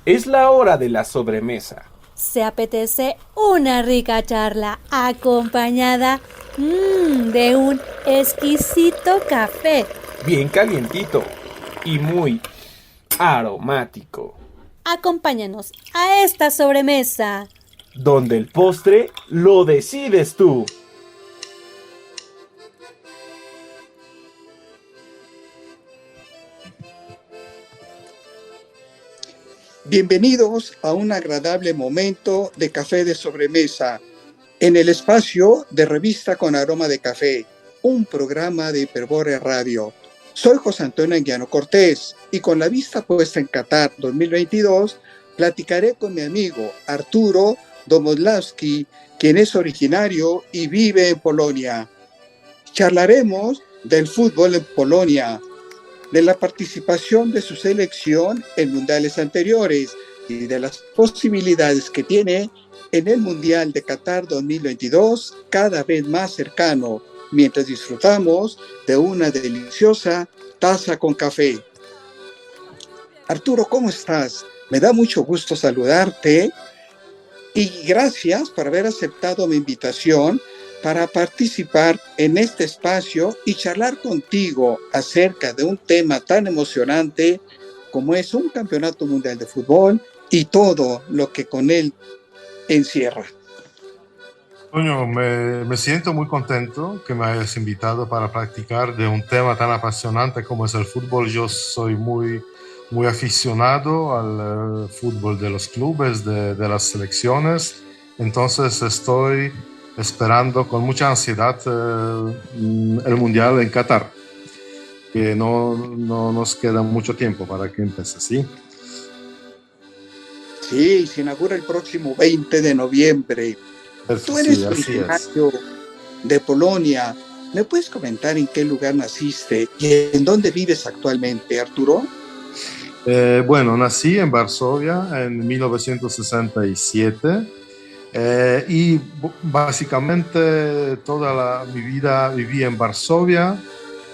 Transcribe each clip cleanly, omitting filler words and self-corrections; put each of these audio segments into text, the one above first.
Es la hora de la sobremesa. Se apetece una rica charla acompañada de un exquisito café. Bien calientito y muy aromático. Acompáñanos a esta sobremesa. Donde el postre lo decides tú. Bienvenidos a un agradable momento de café de sobremesa en el espacio de Revista con Aroma de Café, un programa de Hiperbore Radio. Soy José Antonio Anguiano Cortés y con la vista puesta en Qatar 2022, platicaré con mi amigo Arturo Domodlawski, quien es originario y vive en Polonia. Charlaremos del fútbol en Polonia, de la participación de su selección en mundiales anteriores y de las posibilidades que tiene en el Mundial de Qatar 2022, cada vez más cercano, mientras disfrutamos de una deliciosa taza con café. Arturo, ¿cómo estás? Me da mucho gusto saludarte y gracias por haber aceptado mi invitación para participar en este espacio y charlar contigo acerca de un tema tan emocionante como es un campeonato mundial de fútbol y todo lo que con él encierra. Toño, me siento muy contento que me hayas invitado para practicar de un tema tan apasionante como es el fútbol. Yo soy muy aficionado al fútbol de los clubes, de las selecciones. Entonces estoy esperando con mucha ansiedad el Mundial en Qatar, que no nos queda mucho tiempo para que empiece, ¿sí? Sí, se inaugura el próximo 20 de noviembre. Tú Sí, eres así es. originario de Polonia. ¿Me puedes comentar en qué lugar naciste y en dónde vives actualmente, Arturo? Bueno, nací en Varsovia en 1967 y básicamente toda mi vida viví en Varsovia.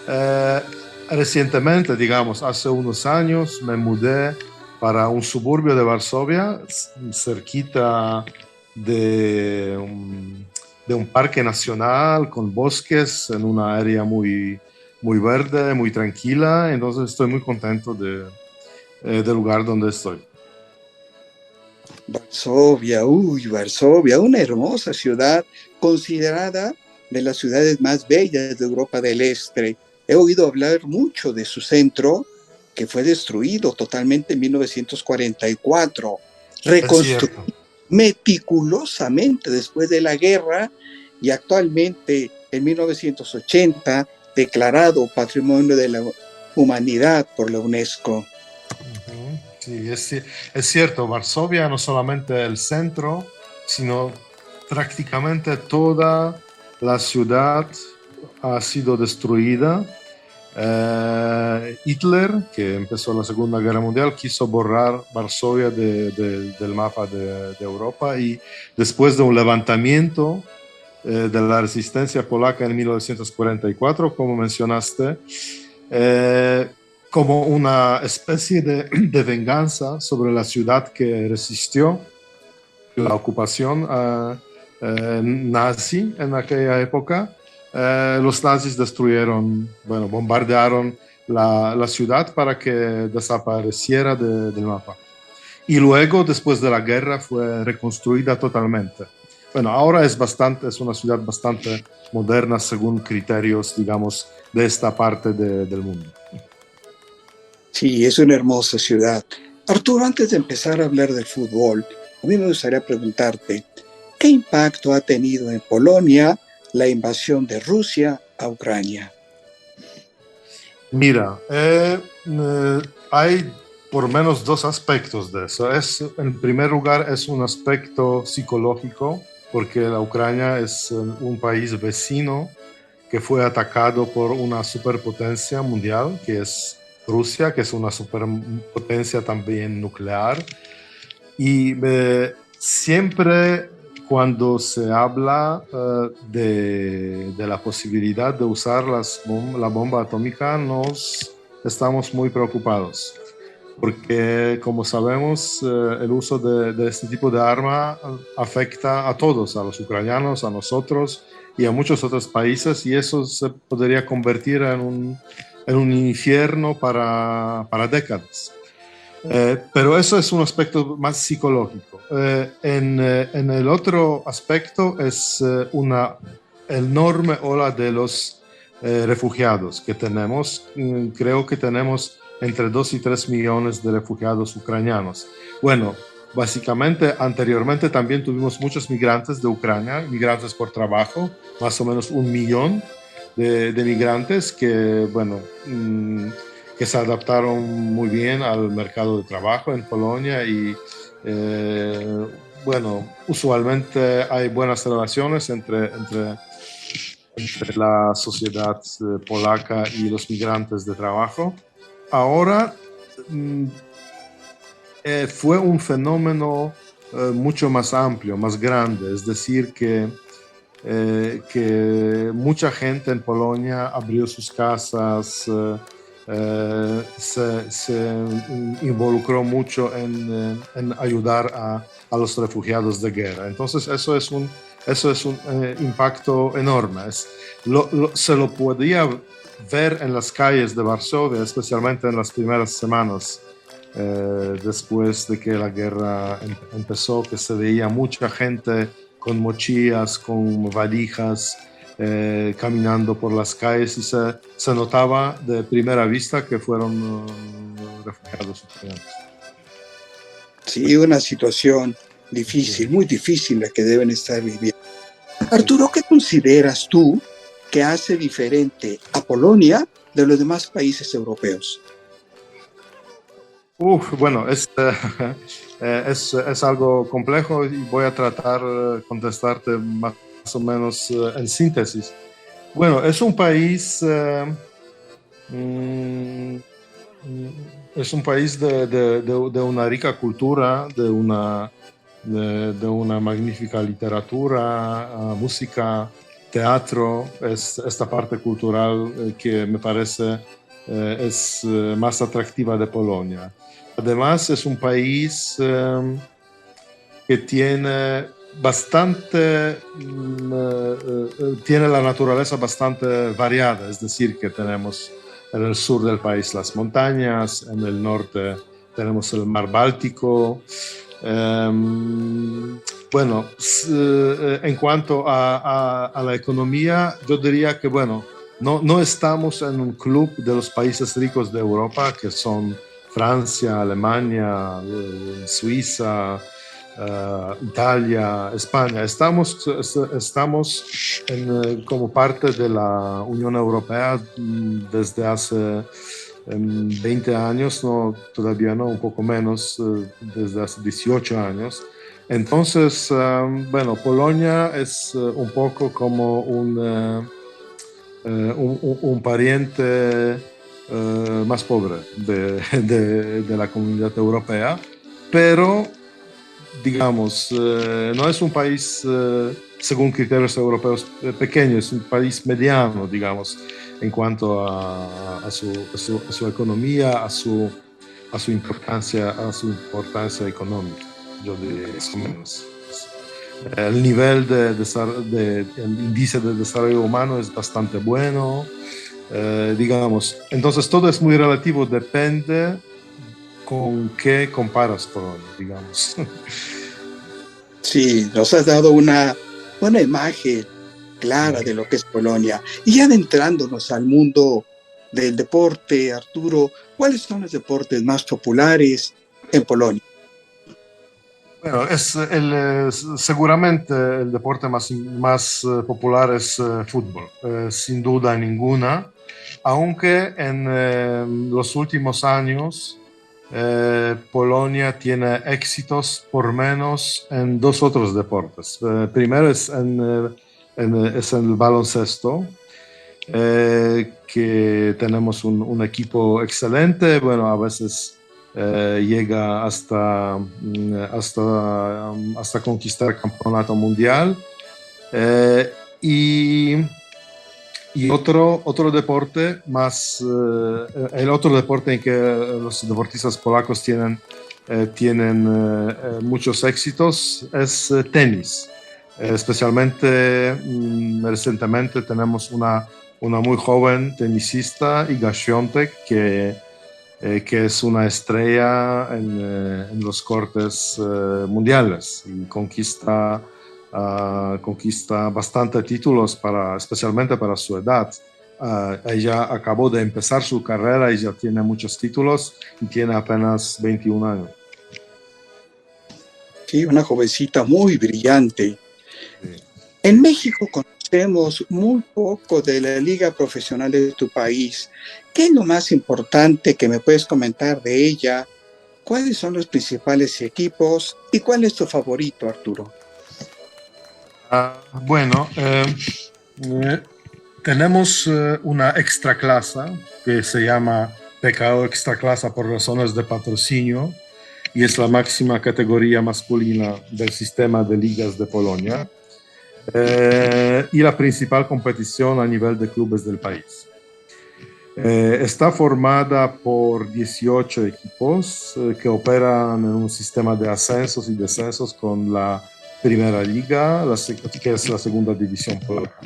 Eh, Recientemente, digamos, hace unos años me mudé para un suburbio de Varsovia, cerquita de un parque nacional con bosques en una área muy verde, muy tranquila. Entonces estoy muy contento del lugar donde estoy. Varsovia, una hermosa ciudad considerada de las ciudades más bellas de Europa del Este. He oído hablar mucho de su centro, que fue destruido totalmente en 1944, Es cierto. reconstruido meticulosamente después de la guerra y actualmente en 1980 declarado Patrimonio de la Humanidad por la UNESCO. Ujú. Sí, es cierto, Varsovia no solamente el centro, sino prácticamente toda la ciudad ha sido destruida. Hitler, que empezó la Segunda Guerra Mundial, quiso borrar Varsovia del mapa de Europa y después de un levantamiento de la resistencia polaca en 1944, como mencionaste, eh, como una especie de venganza sobre la ciudad que resistió la ocupación nazi en aquella época. Los nazis destruyeron, bueno, bombardearon la ciudad para que desapareciera del mapa. Y luego, después de la guerra, fue reconstruida totalmente. Bueno, ahora es una ciudad bastante moderna según criterios, digamos, de esta parte del mundo. Sí, es una hermosa ciudad. Arturo, antes de empezar a hablar del fútbol, a mí me gustaría preguntarte, ¿qué impacto ha tenido en Polonia la invasión de Rusia a Ucrania? Mira, hay por lo menos dos aspectos de eso. En primer lugar, es un aspecto psicológico, porque la Ucrania es un país vecino que fue atacado por una superpotencia mundial, que es Rusia, que es una superpotencia también nuclear. Y siempre cuando se habla de la posibilidad de usar la bomba atómica, nos estamos muy preocupados. porque como sabemos, el uso de este tipo de arma afecta a todos, a los ucranianos, a nosotros y a muchos otros países, y eso se podría convertir en un infierno para décadas. Pero eso es un aspecto más psicológico. En el otro aspecto es una enorme ola de los refugiados que tenemos. Creo que tenemos entre 2 y 3 millones de refugiados ucranianos. Bueno, básicamente anteriormente también tuvimos muchos migrantes de Ucrania, migrantes por trabajo, más o menos 1 millón de migrantes que, bueno, que se adaptaron muy bien al mercado de trabajo en Polonia y, bueno, usualmente hay buenas relaciones entre la sociedad polaca y los migrantes de trabajo. Ahora fue un fenómeno mucho más amplio, más grande, es decir, que mucha gente en Polonia abrió sus casas, se involucró mucho en ayudar a los refugiados de guerra. Entonces eso es un impacto enorme. Se lo podía ver en las calles de Varsovia, especialmente en las primeras semanas después de que la guerra empezó, que se veía mucha gente con mochilas, con valijas, caminando por las calles, y se notaba de primera vista que fueron refugiados ucranianos. Sí, una situación difícil, muy difícil la que deben estar viviendo. Arturo, ¿qué consideras tú que hace diferente a Polonia de los demás países europeos? Bueno, es algo complejo y voy a tratar de contestarte más o menos en síntesis. Bueno, es un país de una rica cultura, de una magnífica literatura, música, teatro. Es esta parte cultural que me parece es más atractiva de Polonia. Además, es un país que tiene tiene la naturaleza bastante variada, es decir, que tenemos en el sur del país las montañas, en el norte tenemos el mar Báltico. Bueno, en cuanto a la economía, yo diría que, bueno, no estamos en un club de los países ricos de Europa, que son Francia, Alemania, Suiza, Italia, España. Estamos como parte de la Unión Europea desde hace 20 años, no, todavía no, un poco menos, desde hace 18 años. Entonces, bueno, Polonia es un poco como un pariente más pobre de la comunidad europea, pero digamos, no es un país, según criterios europeos, pequeño, es un país mediano, digamos, en cuanto a su economía, a su importancia económica, yo diría, más o menos. El nivel el índice de desarrollo humano es bastante bueno, digamos. Entonces, todo es muy relativo, depende con qué comparas Polonia, digamos. Sí, nos has dado una imagen clara de lo que es Polonia. Y ya adentrándonos al mundo del deporte, Arturo, ¿cuáles son los deportes más populares en Polonia? Bueno, seguramente el deporte más popular es fútbol, sin duda ninguna, aunque en los últimos años Polonia tiene éxitos por menos en 2 otros deportes. Primero es en el baloncesto, que tenemos un equipo excelente, bueno, a veces llega hasta conquistar el campeonato mundial, y Y otro deporte más, el otro deporte en que los deportistas polacos tienen muchos éxitos es tenis. Especialmente recientemente tenemos una muy joven tenisista, Iga Świątek, que es una estrella en los cortes mundiales y conquista bastante títulos, especialmente para su edad. Ella acabó de empezar su carrera y ya tiene muchos títulos y tiene apenas 21 años. Sí, una jovencita muy brillante. Sí. En México conocemos muy poco de la liga profesional de tu país. ¿Qué es lo más importante que me puedes comentar de ella? ¿Cuáles son los principales equipos? ¿Y cuál es tu favorito, Arturo? Bueno, tenemos una extraclasa que se llama PKO Extraclasa por razones de patrocinio y es la máxima categoría masculina del sistema de ligas de Polonia y la principal competición a nivel de clubes del país. Está formada por 18 equipos que operan en un sistema de ascensos y descensos con la Primera Liga, que es la segunda división polaca.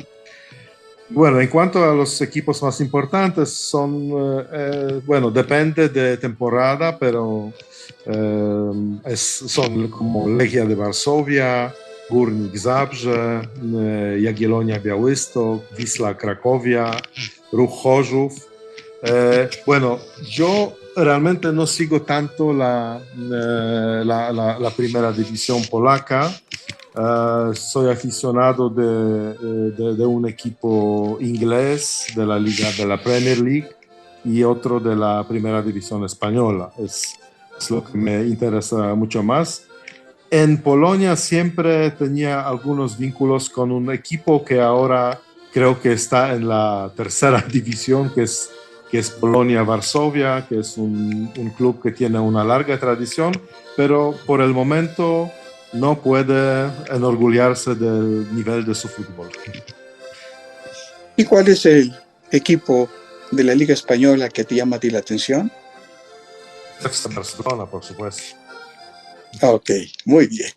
Bueno, en cuanto a los equipos más importantes, bueno, depende de temporada, pero son como Legia de Varsovia, Górnik Zabrze, Jagiellonia Białystok, Wisła Cracovia, Ruch Chorzów. Bueno, yo realmente no sigo tanto la primera división polaca. Soy aficionado de un equipo inglés de la liga de la Premier League y otro de la primera división española. Es lo que me interesa mucho más. En Polonia siempre tenía algunos vínculos con un equipo que ahora creo que está en la tercera división, que es Polonia Varsovia, que es un club que tiene una larga tradición, pero por el momento no puede enorgullecerse del nivel de su fútbol. ¿Y cuál es el equipo de la Liga Española que te llama a ti la atención? FC Barcelona, por supuesto. Ok, muy bien.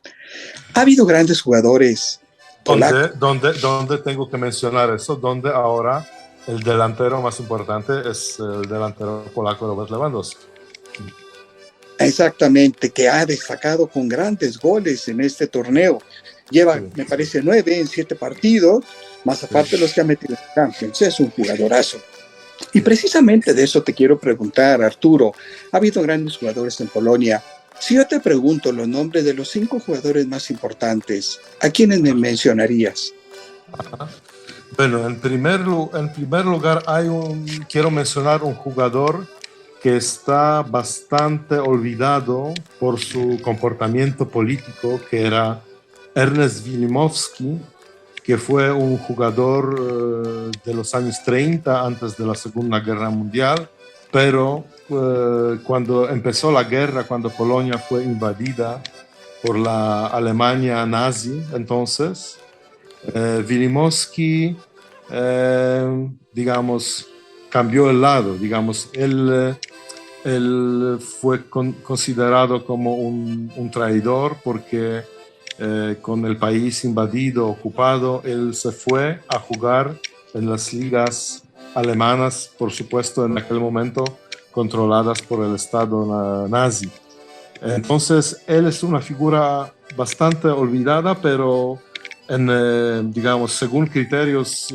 Ha habido grandes jugadores polacos. ¿Dónde tengo que mencionar eso? Donde ahora el delantero más importante es el delantero polaco Robert Lewandowski. Exactamente, que ha destacado con grandes goles en este torneo. Lleva, Sí. me parece, 9 en 7 partidos, más aparte de los que ha metido en Champions. Es un jugadorazo. Y precisamente de eso te quiero preguntar, Arturo. Ha habido grandes jugadores en Polonia. Si yo te pregunto los nombres de los 5 jugadores más importantes, ¿a quiénes me mencionarías? Bueno, en primer lugar quiero mencionar un jugador que está bastante olvidado por su comportamiento político, que era Ernest Wilimowski, que fue un jugador de los años 30, antes de la Segunda Guerra Mundial, pero cuando empezó la guerra, cuando Polonia fue invadida por la Alemania nazi, entonces, Wilimowski, digamos, cambió el lado, digamos, él fue considerado como un traidor porque con el país invadido, ocupado, él se fue a jugar en las ligas alemanas, por supuesto, en aquel momento controladas por el Estado nazi. Entonces, él es una figura bastante olvidada, pero digamos, según criterios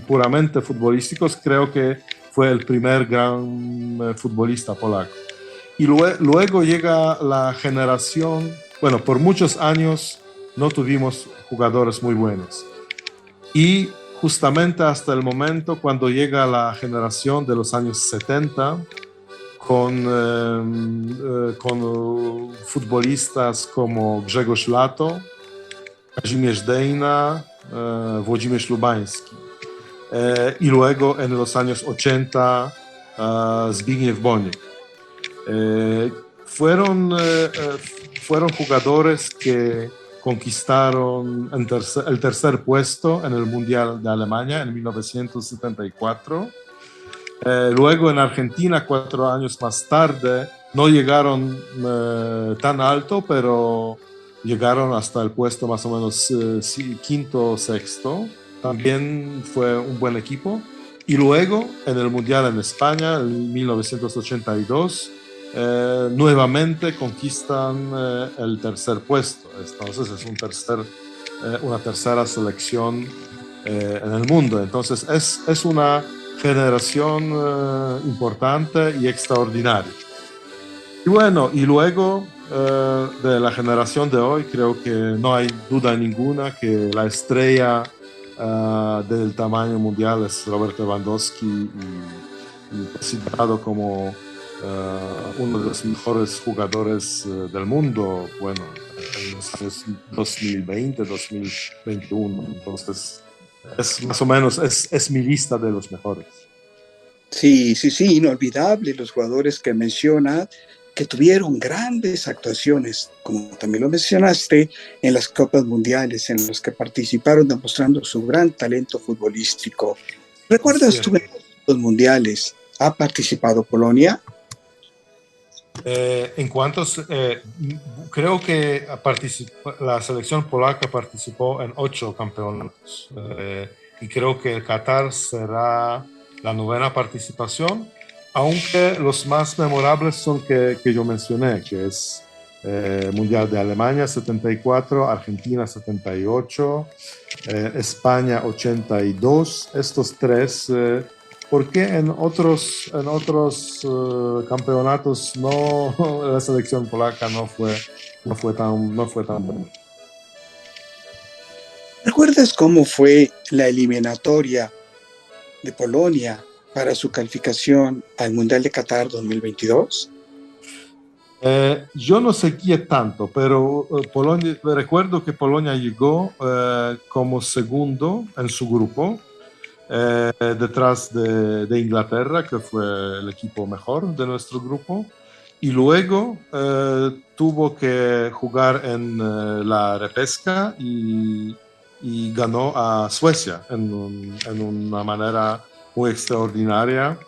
puramente futbolísticos, creo que fue el primer gran futbolista polaco. Y luego llega la generación, bueno, por muchos años no tuvimos jugadores muy buenos. Y justamente hasta el momento cuando llega la generación de los años 70, con futbolistas como Grzegorz Lato, Kazimierz Dejna, Włodzimierz Lubański. Y luego en los años 80 Zbigniew Boniek. Fueron jugadores que conquistaron el tercer puesto en el Mundial de Alemania en 1974. Luego en Argentina, 4 años más tarde, no llegaron tan alto, pero llegaron hasta el puesto más o menos quinto o sexto. También fue un buen equipo. Y luego en el Mundial en España, en 1982, nuevamente conquistan el tercer puesto. Entonces es una tercera selección en el mundo. Entonces es una generación importante y extraordinaria. Y bueno, y luego de la generación de hoy, creo que no hay duda ninguna que la estrella del tamaño mundial es Robert Lewandowski y considerado como uno de los mejores jugadores del mundo, bueno, en los años 2020, 2021. Entonces, es más o menos, es mi lista de los mejores. Sí, inolvidable los jugadores que menciona, que tuvieron grandes actuaciones, como también lo mencionaste, en las Copas Mundiales, en las que participaron demostrando su gran talento futbolístico. ¿Recuerdas tú en los Mundiales? ¿Ha participado Polonia? En cuantos, creo que la selección polaca participó en 8 campeonatos y creo que el Qatar será la 9ª participación, aunque los más memorables son que yo mencioné, que es Mundial de Alemania 74, Argentina 78, España 82, estos 3. ¿Por qué en otros campeonatos la selección polaca no fue tan buena? ¿Recuerdas cómo fue la eliminatoria de Polonia para su calificación al Mundial de Qatar 2022? Yo no seguí tanto, pero recuerdo que Polonia llegó como segundo en su grupo, detrás de Inglaterra, que fue el equipo mejor de nuestro grupo, y luego tuvo que jugar en la repesca y ganó a Suecia en una manera muy extraordinaria,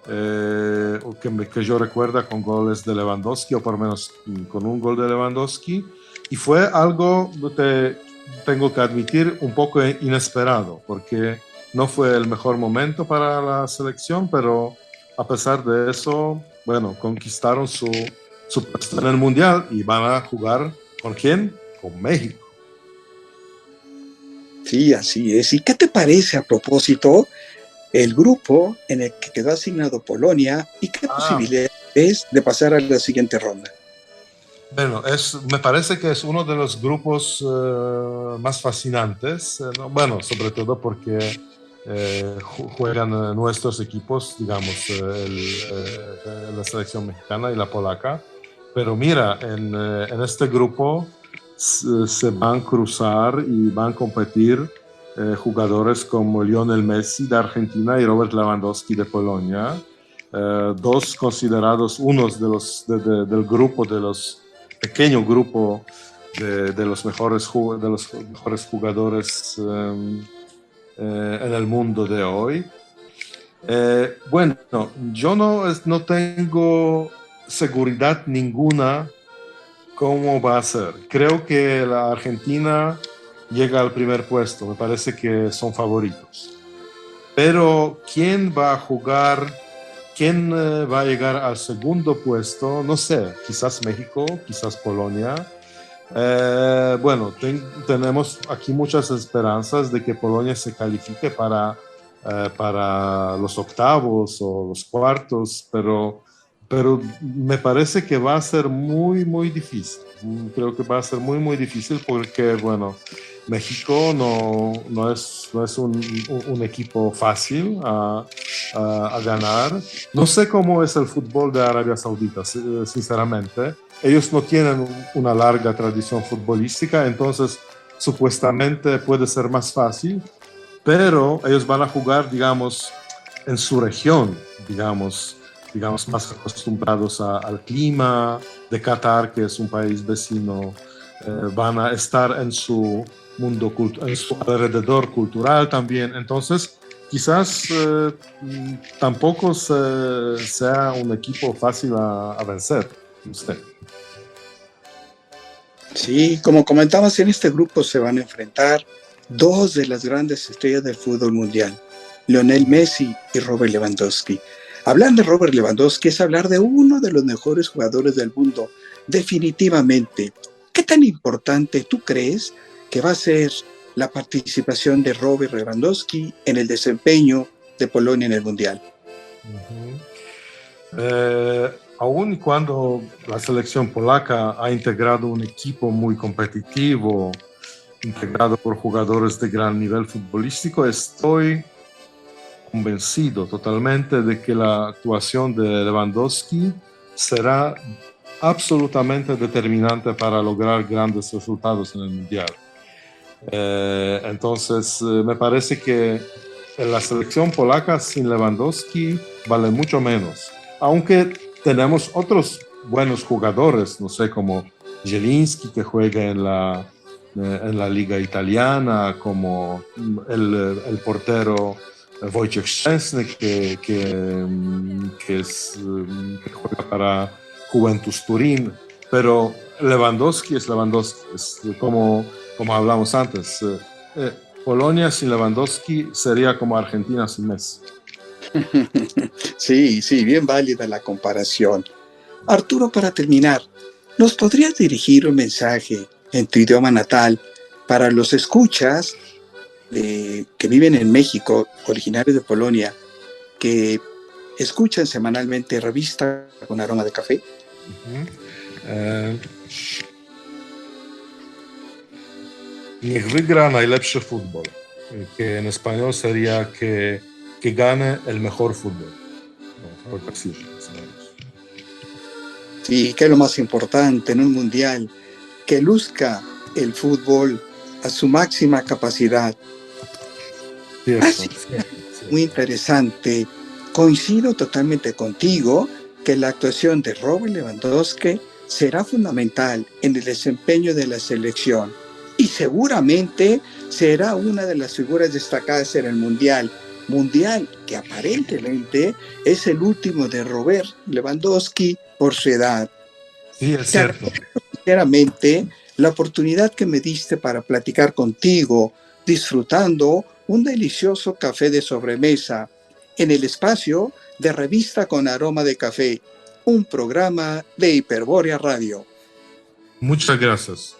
que yo recuerdo con goles de Lewandowski, o por lo menos con un gol de Lewandowski, y fue algo, tengo que admitir, un poco inesperado, porque no fue el mejor momento para la selección, pero a pesar de eso, bueno, conquistaron su puesto en el Mundial y van a jugar ¿con quién? Con México. Sí, así es. ¿Y qué te parece a propósito el grupo en el que quedó asignado Polonia y qué posibilidades es de pasar a la siguiente ronda? Bueno, me parece que es uno de los grupos más fascinantes, ¿no? Bueno, sobre todo porque juegan nuestros equipos, digamos, la selección mexicana y la polaca. Pero mira, en este grupo se van a cruzar y van a competir jugadores como Lionel Messi de Argentina y Robert Lewandowski de Polonia, 2 considerados unos del grupo, de los pequeño grupo de los mejores jugadores en el mundo de hoy. Bueno, yo no tengo seguridad ninguna cómo va a ser. Creo que la Argentina llega al primer puesto, me parece que son favoritos. Pero ¿quién va a jugar? ¿Quién va a llegar al segundo puesto? No sé, quizás México, quizás Polonia. Bueno, tenemos aquí muchas esperanzas de que Polonia se califique para los octavos o los cuartos, pero me parece que va a ser muy, muy difícil. Creo que va a ser muy, muy difícil porque, bueno, México no es un equipo fácil a ganar. No sé cómo es el fútbol de Arabia Saudita, sinceramente. Ellos no tienen una larga tradición futbolística, entonces supuestamente puede ser más fácil, pero ellos van a jugar, digamos, en su región, digamos más acostumbrados al clima de Qatar, que es un país vecino van a estar en su mundo, en su alrededor cultural también. Entonces, quizás tampoco sea un equipo fácil a vencer. Usted. Sí, como comentabas, en este grupo se van a enfrentar dos de las grandes estrellas del fútbol mundial, Lionel Messi y Robert Lewandowski. Hablar de Robert Lewandowski es hablar de uno de los mejores jugadores del mundo, definitivamente. ¿Qué tan importante tú crees que va a ser la participación de Robert Lewandowski en el desempeño de Polonia en el Mundial? Aun cuando la selección polaca ha integrado un equipo muy competitivo, integrado por jugadores de gran nivel futbolístico, estoy convencido totalmente de que la actuación de Lewandowski será absolutamente determinante para lograr grandes resultados en el Mundial. Entonces, me parece que la selección polaca sin Lewandowski vale mucho menos. Aunque tenemos otros buenos jugadores, no sé, como Zielinski, que juega en la liga italiana, como el portero Wojciech Szczęsny, que juega para Juventus Turín, pero Lewandowski es Lewandowski, es como hablamos antes. Polonia sin Lewandowski sería como Argentina sin Messi. Sí, bien válida la comparación. Arturo, para terminar, ¿nos podrías dirigir un mensaje en tu idioma natal para los escuchas que viven en México, originarios de Polonia, que escuchan semanalmente Revista con Aroma de Café? Niech wygra najlepszy fútbol, que en español sería que gane el mejor fútbol. Sí, que es lo más importante en un mundial, que luzca el fútbol a su máxima capacidad. Así, muy interesante. Coincido totalmente contigo que la actuación de Robert Lewandowski será fundamental en el desempeño de la selección y seguramente será una de las figuras destacadas en el mundial que aparentemente es el último de Robert Lewandowski por su edad. Sí, es cierto. Sinceramente, la oportunidad que me diste para platicar contigo, disfrutando un delicioso café de sobremesa en el espacio de Revista con Aroma de Café, un programa de Hiperbórea Radio. Muchas gracias.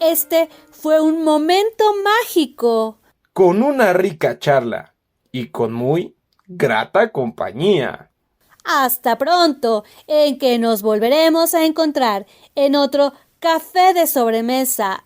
Este fue un momento mágico. Con una rica charla y con muy grata compañía. Hasta pronto, en que nos volveremos a encontrar en otro café de sobremesa.